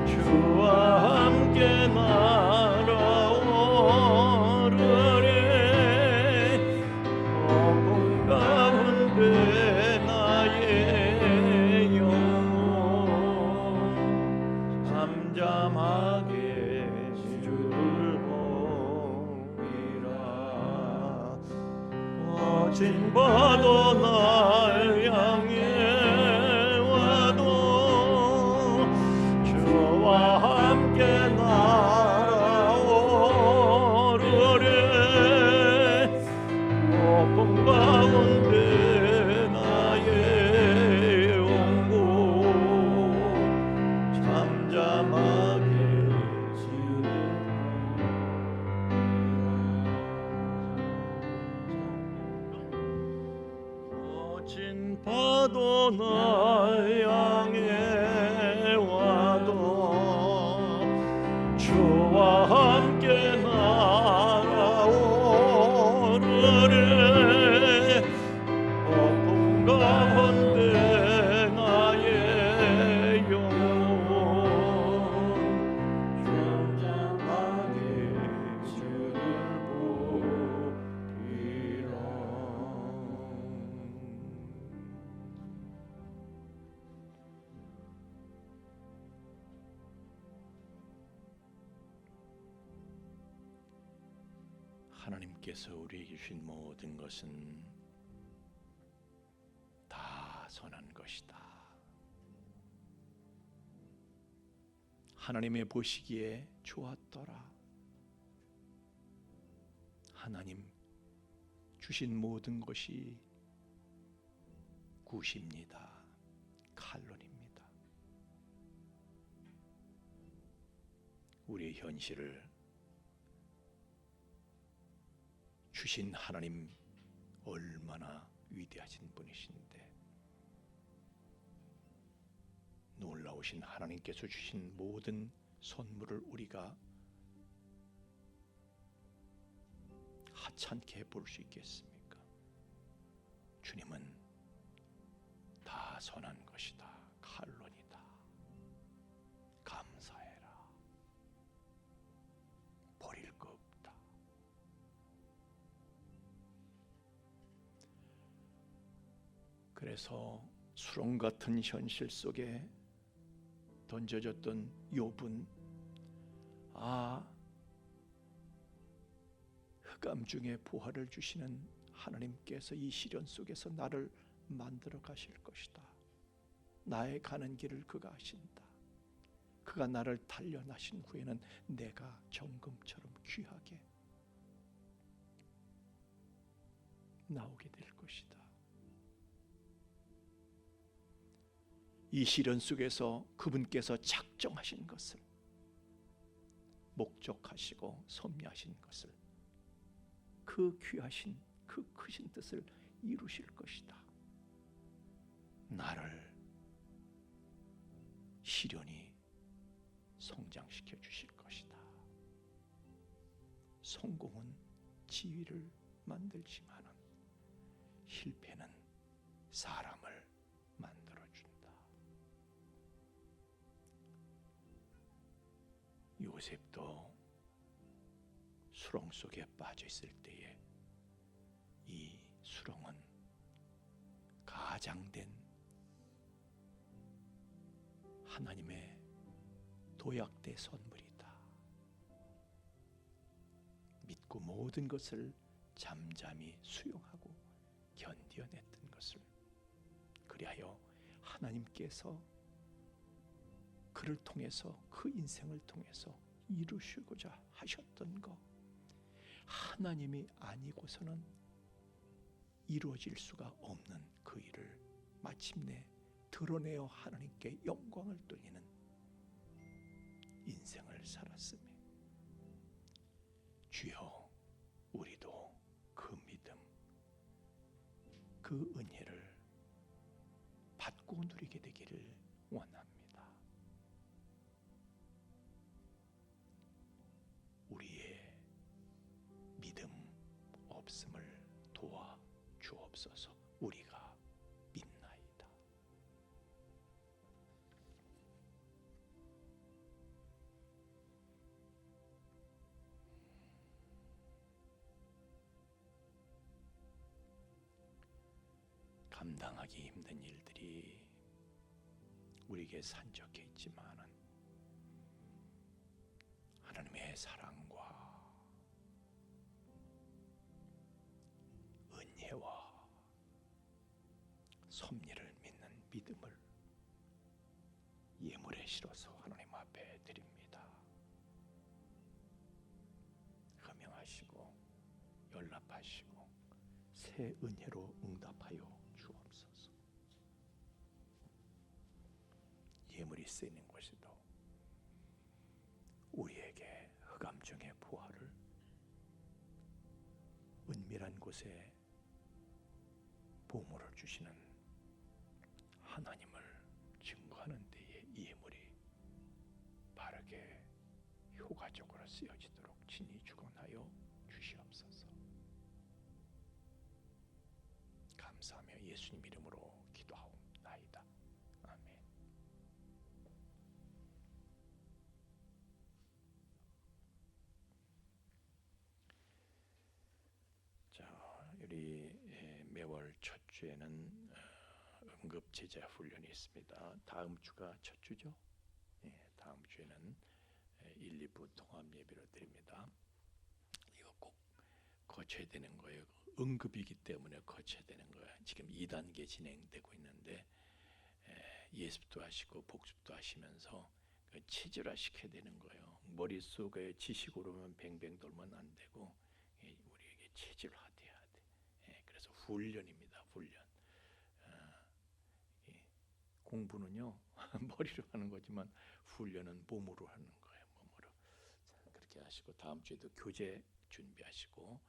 주와 함께 날아오르리 어둠 가운데 나의 영혼 잠잠하게 주를 보리라 거친 파도 날 향해 와도 주와 함께 날아오르리 어둠 가운데 나의 영혼 잠잠하게 거친 파도 날 향해 와도 주와 함께 날아오르리 어둠 가운데 나의 영혼 잠잠하게 주를 보리라. 하나님께서 우리에게 주신 모든 것은 다 선한 것이다. 하나님의 보시기에 좋았더라. 하나님 주신 모든 것이 굿입니다. 칼론입니다. 우리의 현실을 주신 하나님 얼마나 위대하신 분이신데, 놀라우신 하나님께서 주신 모든 선물을 우리가 하찮게 볼 수 있겠습니까? 주님은 다 선한 것이다. 칼론이다. 감사해라. 버릴 거 없다. 그래서 수렁 같은 현실 속에 던져졌던 욥은 흑암 중에 보화를 주시는 하나님께서 이 시련 속에서 나를 만들어 가실 것이다. 나의 가는 길을 그가 아신다. 그가 나를 단련하신 후에는 내가 정금처럼 귀하게 나오게 될 것이다. 이 시련 속에서 그분께서 작정하신 것을, 목적하시고 섭리하신 것을, 그 귀하신 그 크신 뜻을 이루실 것이다. 나를 시련이 성장시켜 주실 것이다. 성공은 지위를 만들지만은 실패는 사람을 만들어준다. 요셉도 수렁 속에 빠져 있을 때에 이 수렁은 가장된 하나님의 도약대 선물이다. 믿고 모든 것을 잠잠히 수용하고 견뎌냈던 것을, 그리하여 하나님께서 그를 통해서, 그 인생을 통해서 이루시고자 하셨던 것, 하나님이 아니고서는 이루어질 수가 없는 그 일을 마침내 드러내어 하나님께 영광을 돌리는 인생을 살았으며, 주여 우리도 그 믿음, 그 은혜를 받고 누리게 되기를 원합니다. 우리의 믿음 없음을 도와 주옵소서. 주옵소서. 우리가 믿나이다. 감당하기 힘든 일들이 우리에게 산적해 있지만은 하나님의 사랑과 은혜와 섭리를 믿는 믿음을 예물에 실어서 하나님 앞에 드립니다. 허명하시고 연락하시고 새 은혜로 응답하여 주옵소서. 예물이 쓰이는 곳에도 우리에게 흑암중의 부활을, 은밀한 곳에 보물을 주시는 하나님을 증거하는 데에 예물이 바르게 효과적으로 쓰여지도록 친히 주관하여 주시옵소서. 감사하며 예수님 이름으로 기도하옵나이다. 아멘. 자, 우리 매월 첫 주에는 응급제자 훈련이 있습니다. 다음 주가 첫 주죠. 다음 주에는 1, 2부 통합 예배를 드립니다. 이거 꼭 거쳐야 되는 거예요. 응급이기 때문에 거쳐야 되는 거예요. 지금 2단계 진행되고 있는데 예습도 하시고 복습도 하시면서 체질화 시켜야 되는 거예요. 머릿속에 지식으로만 뱅뱅 돌면 안 되고 우리에게 체질화돼야 돼. 그래서 훈련입니다. 훈련. 공부는요 머리로 하는 거지만 훈련은 몸으로 하는 거예요. 몸으로. 자, 그렇게 하시고 다음 주에도 교재 준비하시고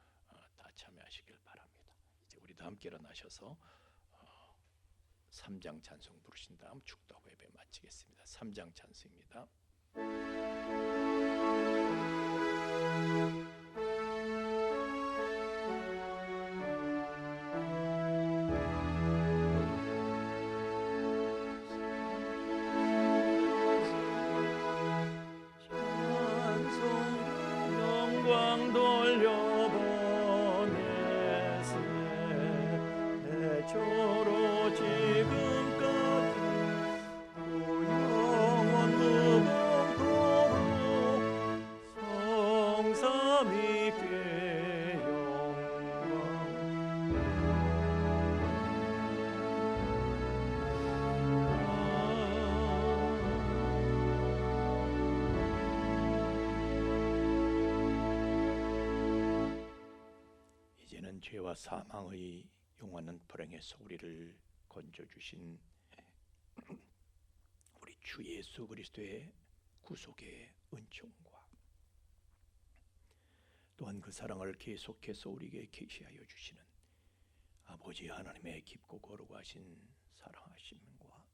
다 참여하시길 바랍니다. 이제 우리 다 함께 일어나셔서 3장 찬송 부르신 다음 축도하고 예배 마치겠습니다. 3장 찬송입니다. 영광 돌려보내세 대초로 지금까지 또 영원 무궁토록 성삼위께 이제는 죄와 사망의 영원한 불행에서 우리를 건져주신 우리 주 예수 그리스도의 구속의 은총과 또한 그 사랑을 계속해서 우리에게 계시하여 주시는 아버지 하나님의 깊고 거룩하신 사랑하심과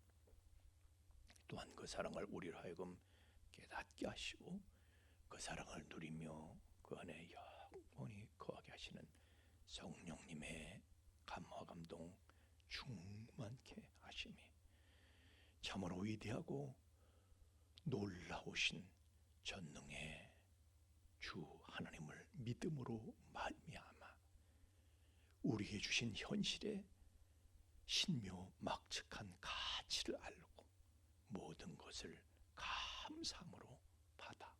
또한 그 사랑을 우리로 하여금 깨닫게 하시고 그 사랑을 누리며 그 안에 영원히 거하게 하시는 성령님의 감화 감동 충만케 하심이 참으로 위대하고 놀라우신 전능의 주 하나님을 믿음으로 말미암아 우리에게 주신 현실의 신묘 막측한 가치를 알고 모든 것을 감사함으로 받아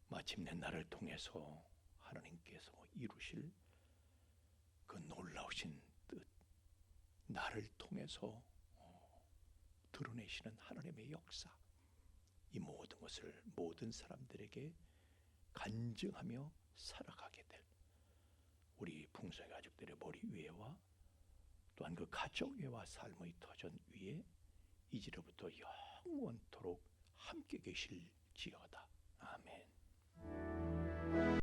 마침내 나를 통해서 하나님께서 이루실 그 놀라우신 뜻, 나를 통해서 드러내시는 하나님의 역사, 이 모든 것을 모든 사람들에게 간증하며 살아가게 될 우리 풍성의 가족들의 머리 위에와 또한 그 가정 위와 삶의 터전 위에 이제로부터 영원토록 함께 계실지어다. 아멘.